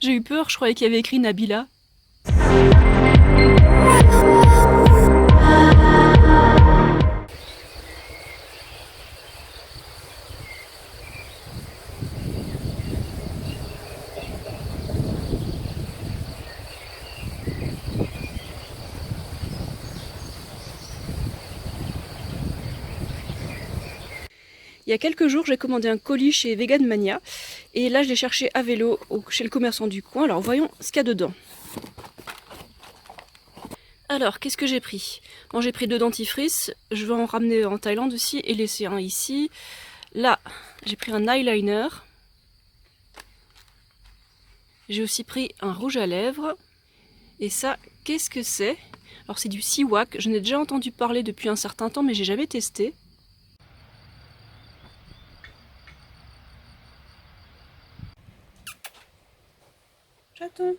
J'ai eu peur, je croyais qu'il y avait écrit Nabila. Il y a quelques jours, j'ai commandé un colis chez Vegan Mania. Et là, je l'ai cherché à vélo chez le commerçant du coin. Alors, voyons ce qu'il y a dedans. Alors, qu'est-ce que j'ai pris? Bon, j'ai pris 2 dentifrices. Je vais en ramener en Thaïlande aussi et laisser un ici. Là, j'ai pris un eyeliner. J'ai aussi pris un rouge à lèvres. Et ça, qu'est-ce que c'est? Alors, c'est du Siwak. Je n'ai déjà entendu parler depuis un certain temps, mais j'ai jamais testé. Chaton,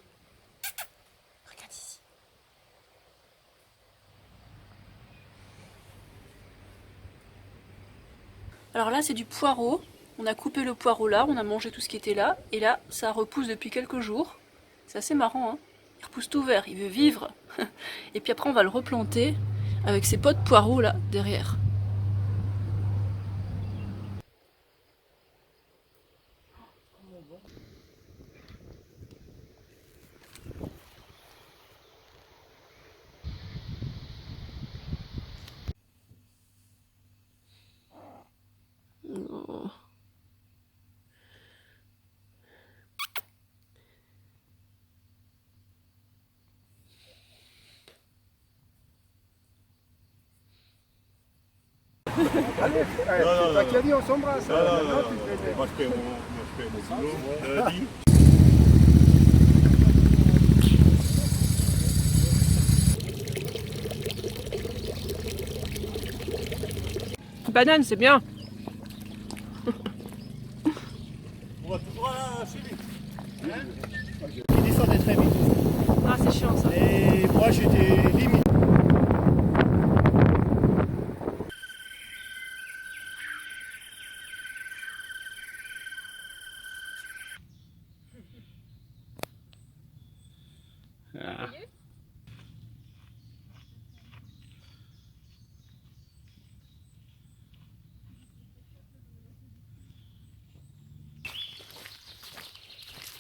regarde ici. Alors là, c'est du poireau. On a coupé le poireau là, on a mangé tout ce qui était là. Et là, ça repousse depuis quelques jours. C'est assez marrant, hein. Il repousse tout vert, il veut vivre. Et puis après, on va le replanter avec ses pots de poireaux là, derrière. Oh. Allez, c'est toi qui as dit on s'embrasse. Moi je fais mon boulot. Banane, c'est bien. On va tout droit là chez lui. Il descendait très vite. Ah, c'est chiant ça. Et moi j'étais limite. Ah.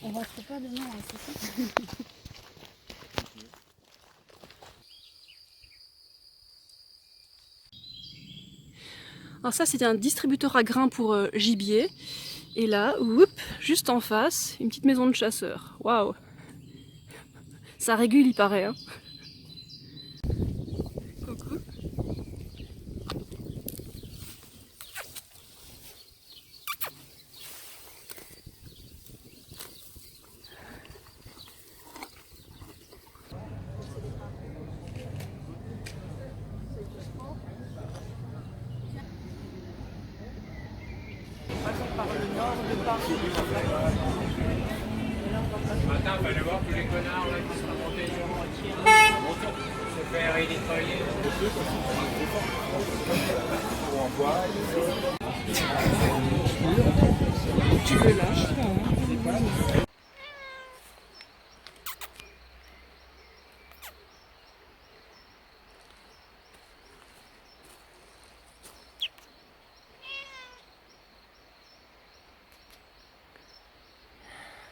On rentre pas demain, hein, c'est ça? Alors ça, c'était un distributeur à grains pour gibier. Et là, whoop, juste en face, une petite maison de chasseurs. Waouh. Ça régule, il paraît, hein. Coucou. Par le nord de Paris. Ce matin, il fallait voir tous les connards là, qui se remontaient se faire électroyer. Tu le lâches, là, hein.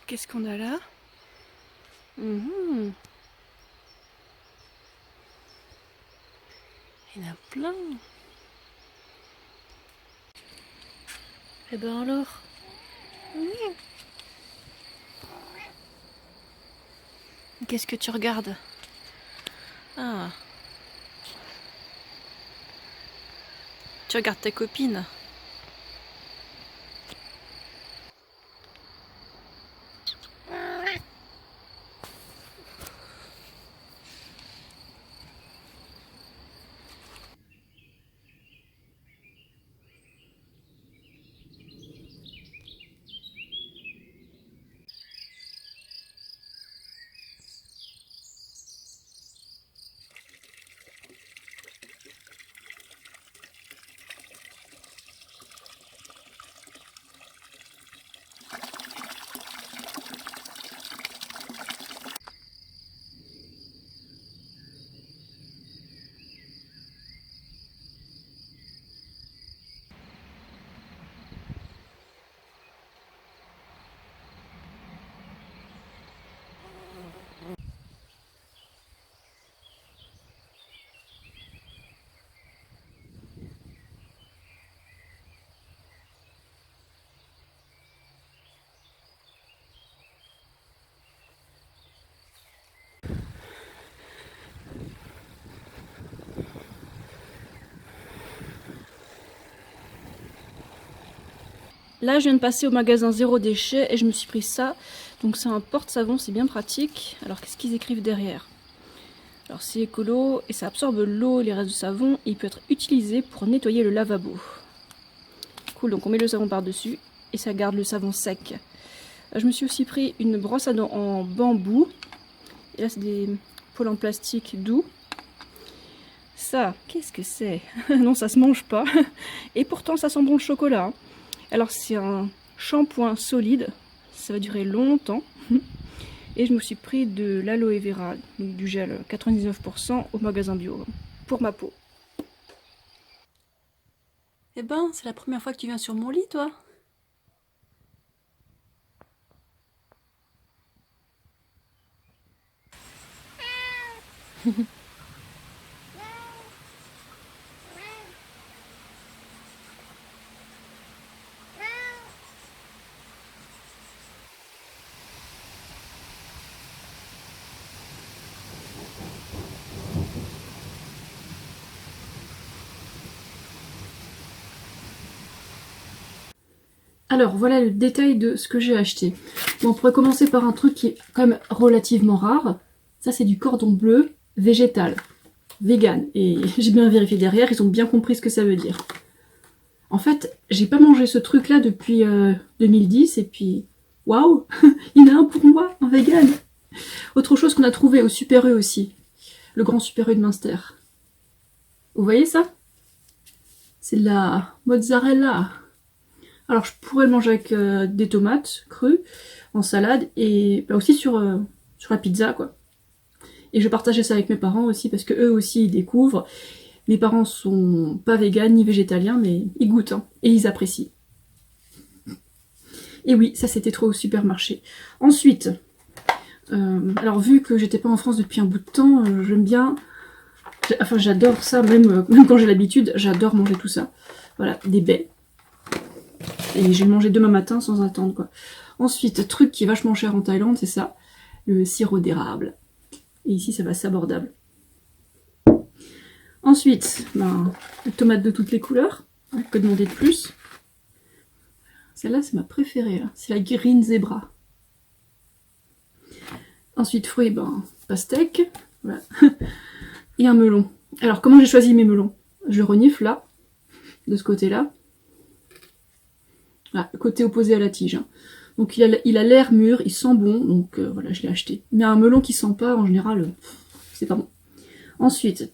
Qu'est-ce qu'on a là? Il y en a plein. Eh ben alors. Qu'est-ce que tu regardes? Ah. Tu regardes ta copine. Là, je viens de passer au magasin Zéro Déchet et je me suis pris ça. Donc c'est un porte-savon, c'est bien pratique. Alors qu'est-ce qu'ils écrivent derrière? Alors c'est écolo et ça absorbe l'eau et les restes de savon. Et il peut être utilisé pour nettoyer le lavabo. Cool, donc on met le savon par-dessus et ça garde le savon sec. Je me suis aussi pris une brosse à dents en bambou. Et là c'est des poils en plastique doux. Ça, qu'est-ce que c'est? Non, ça se mange pas. Et pourtant ça sent bon le chocolat. Alors c'est un shampoing solide, ça va durer longtemps. Et je me suis pris de l'aloe vera, donc du gel 99% au magasin bio, pour ma peau. Eh ben, c'est la première fois que tu viens sur mon lit, toi? Alors voilà le détail de ce que j'ai acheté. Bon, on pourrait commencer par un truc qui est quand même relativement rare. Ça c'est du cordon bleu végétal, vegan. Et j'ai bien vérifié derrière, ils ont bien compris ce que ça veut dire. En fait, j'ai pas mangé ce truc là depuis 2010 et puis waouh, il y en a un pour moi, un vegan. Autre chose qu'on a trouvé au Super U aussi, le grand Super U de Münster. Vous voyez ça? C'est de la mozzarella. Alors je pourrais le manger avec des tomates crues, en salade, et bah, aussi sur la pizza, quoi. Et je partageais ça avec mes parents aussi, parce que eux aussi ils découvrent. Mes parents sont pas véganes ni végétaliens, mais ils goûtent, hein, et ils apprécient. Et oui, ça c'était trop au supermarché. Ensuite, alors vu que j'étais pas en France depuis un bout de temps, j'aime bien... Enfin j'adore ça, même quand j'ai l'habitude, j'adore manger tout ça. Voilà, des baies. Et je vais le manger demain matin sans attendre, quoi. Ensuite, truc qui est vachement cher en Thaïlande, c'est ça, le sirop d'érable. Et ici, ça va, c'est abordable. Ensuite, ben, les tomates de toutes les couleurs. Hein, que demander de plus? Celle-là, c'est ma préférée. C'est la Green Zebra. Ensuite, fruits, ben, pastèque. Voilà. Et un melon. Alors, comment j'ai choisi mes melons? Je renifle là, de ce côté-là. Ah, côté opposé à la tige. Hein. Donc il a l'air mûr, il sent bon, donc voilà, je l'ai acheté. Mais un melon qui sent pas, en général, c'est pas bon. Ensuite,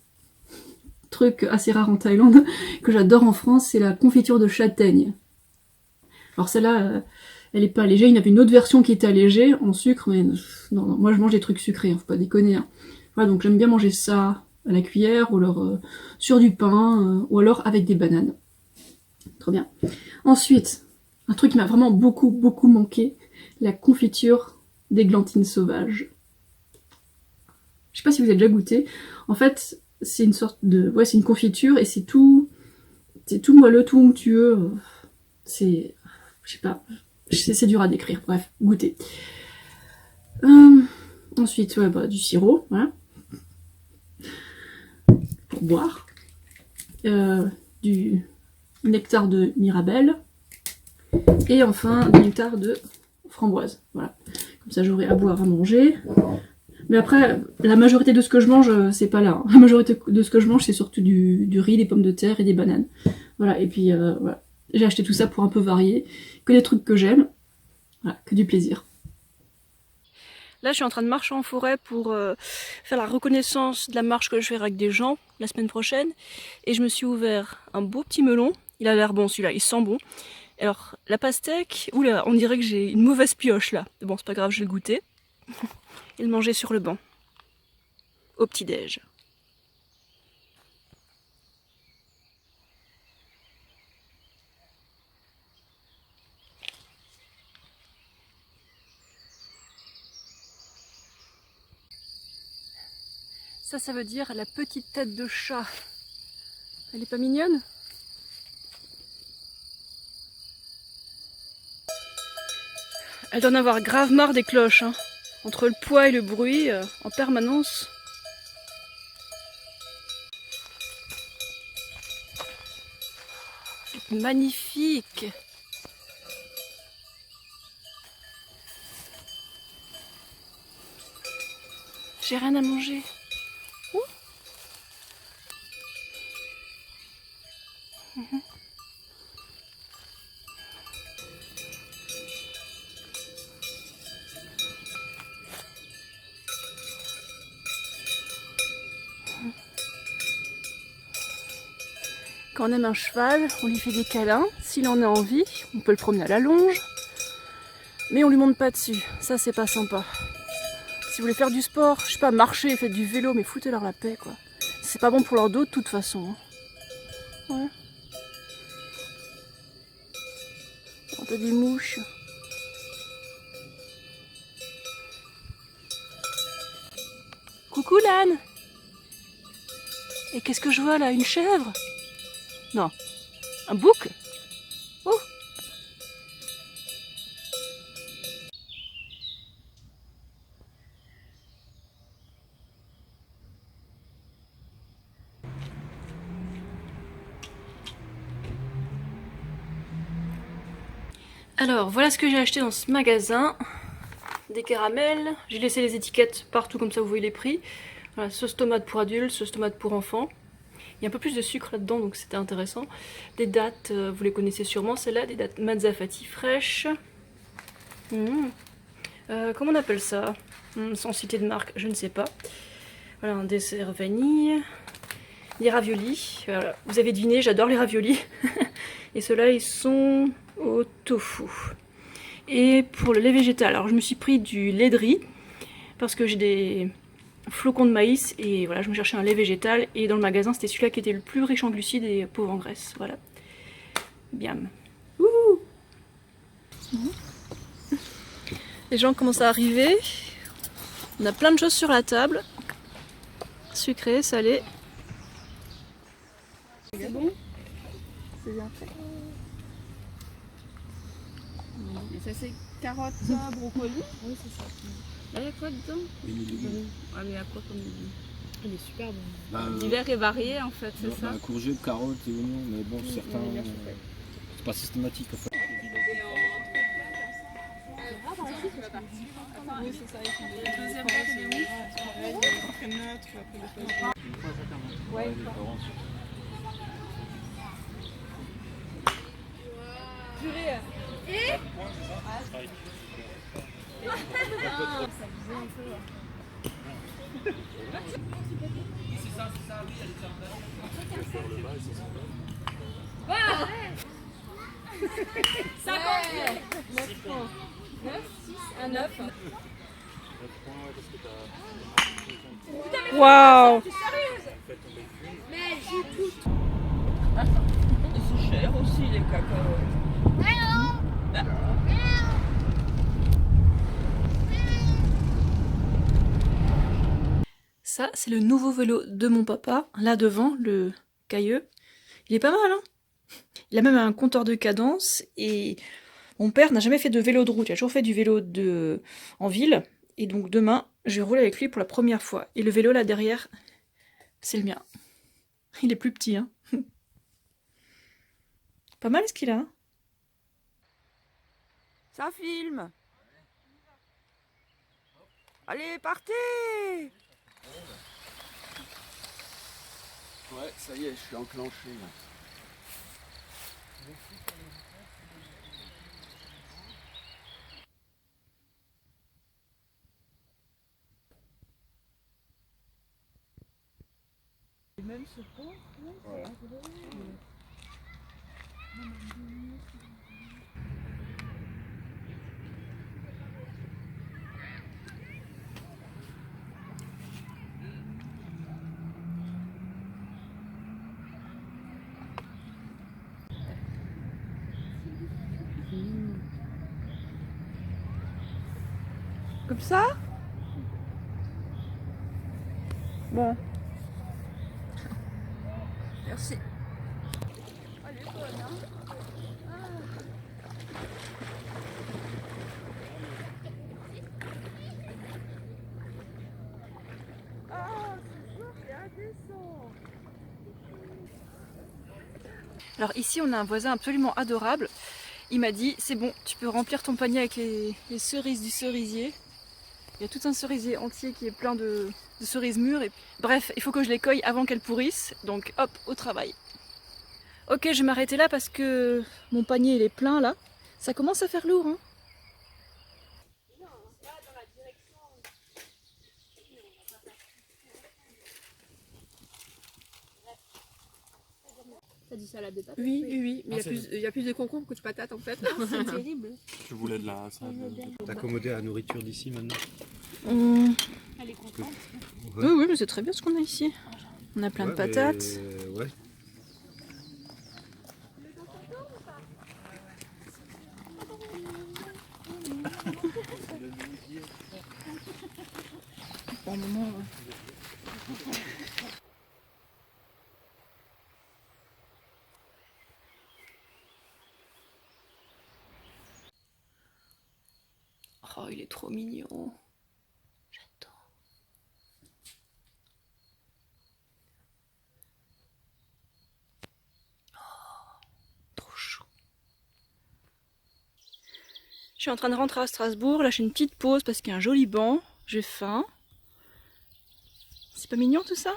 truc assez rare en Thaïlande, que j'adore en France, c'est la confiture de châtaigne. Alors celle-là, elle est pas allégée, il y en avait une autre version qui était allégée, en sucre, mais non, moi je mange des trucs sucrés, hein, faut pas déconner. Hein. Voilà, donc j'aime bien manger ça à la cuillère, ou alors sur du pain, ou alors avec des bananes. Trop bien. Ensuite... un truc qui m'a vraiment beaucoup manqué, la confiture d'églantine sauvage. Je sais pas si vous avez déjà goûté. En fait, c'est une sorte de... ouais, c'est une confiture et c'est tout moelleux, tout onctueux. C'est... je sais pas, c'est dur à décrire. Bref, goûtez. Ensuite, ouais, bah, du sirop, voilà. Pour boire. Du nectar de Mirabelle. Et enfin, du nectar de framboise. Voilà. Comme ça, j'aurai à boire, à manger. Mais après, la majorité de ce que je mange, c'est pas là. Hein. La majorité de ce que je mange, c'est surtout du riz, des pommes de terre et des bananes. Voilà. Et puis, voilà. J'ai acheté tout ça pour un peu varier. Que des trucs que j'aime. Voilà. Que du plaisir. Là, je suis en train de marcher en forêt pour faire la reconnaissance de la marche que je vais faire avec des gens la semaine prochaine. Et je me suis ouvert un beau petit melon. Il a l'air bon, celui-là. Il sent bon. Alors, la pastèque, oula, on dirait que j'ai une mauvaise pioche là. Bon, c'est pas grave, je vais le goûter. Et le manger sur le banc. Au petit-déj. Ça veut dire la petite tête de chat. Elle est pas mignonne ? Elle doit en avoir grave marre des cloches, hein. Entre le poids et le bruit, en permanence. C'est magnifique. J'ai rien à manger. Ouh. Quand on aime un cheval, on lui fait des câlins. S'il en a envie, on peut le promener à la longe. Mais on lui monte pas dessus. Ça, c'est pas sympa. Si vous voulez faire du sport, je sais pas, marcher, faites du vélo, mais foutez-leur la paix, quoi. C'est pas bon pour leur dos de toute façon. Hein. Ouais. On a des mouches. Coucou l'âne. Et qu'est-ce que je vois là? Une chèvre? Non. Un bouc? Oh! Alors, voilà ce que j'ai acheté dans ce magasin. Des caramels. J'ai laissé les étiquettes partout, comme ça vous voyez les prix. Voilà, sauce tomate pour adultes, sauce tomate pour enfants. Il y a un peu plus de sucre là-dedans, donc c'était intéressant. Des dattes, vous les connaissez sûrement, celles-là, des dattes Mazzafati fraîches. Comment on appelle ça? Sans citer de marque, je ne sais pas. Voilà, un dessert vanille. Des raviolis. Voilà. Vous avez deviné, j'adore les raviolis. Et ceux-là, ils sont au tofu. Et pour le lait végétal, alors je me suis pris du lait de riz, parce que j'ai des flocons de maïs, et voilà, je me cherchais un lait végétal, et dans le magasin, c'était celui-là qui était le plus riche en glucides et pauvre en graisse. Voilà. Biam. Ouh. Les gens commencent à arriver. On a plein de choses sur la table. Sucré, salé. C'est bon? C'est bien fait. Et ça c'est carottes, brocoli? Oui, c'est ça. Là, il y a quoi dedans? Ah, mais il y a quoi comme légumes? Il est super bon. L'hiver est varié en fait, c'est ça? Courgettes, carottes et oignons, mais bon, certains. C'est pas systématique en fait. Oui, c'est ça. Le deuxième plat, c'est où? Ouais. Purée. Waouh! C'est cher aussi les cacahuètes. Ça, c'est le nouveau vélo de mon papa. Là devant, le cailleux. Il est pas mal, hein? Il a même un compteur de cadence. Et mon père n'a jamais fait de vélo de route. Il a toujours fait du vélo en ville. Et donc demain, je vais rouler avec lui pour la première fois. Et le vélo là derrière, c'est le mien. Il est plus petit, hein? Pas mal ce qu'il a, hein? Ça filme. Allez, partez. Ouais, ça y est, je suis enclenché là. Même ce pont, Voilà. comme ça. Bon. Merci. Elle est bonne, hein? Ah, c'est sûr, c'est indécent. Alors ici, on a un voisin absolument adorable. Il m'a dit, c'est bon, tu peux remplir ton panier avec les cerises du cerisier. Il y a tout un cerisier entier qui est plein de cerises mûres. Et... Bref, il faut que je les cueille avant qu'elles pourrissent. Donc hop, au travail. Ok, je vais m'arrêter là parce que mon panier il est plein là. Ça commence à faire lourd, hein. T'as dit salade de patates? Oui, mais il y a plus de concombres que de patates en fait. C'est terrible. Je voulais de la salade. T'accommoder à la nourriture d'ici maintenant. Elle est contente. Oui, mais c'est très bien ce qu'on a ici. On a plein de patates. Ouais. Pour le moment, oh, il est trop mignon. J'adore. Oh, trop chou. Je suis en train de rentrer à Strasbourg. Là, je fais une petite pause parce qu'il y a un joli banc. J'ai faim. C'est pas mignon tout ça?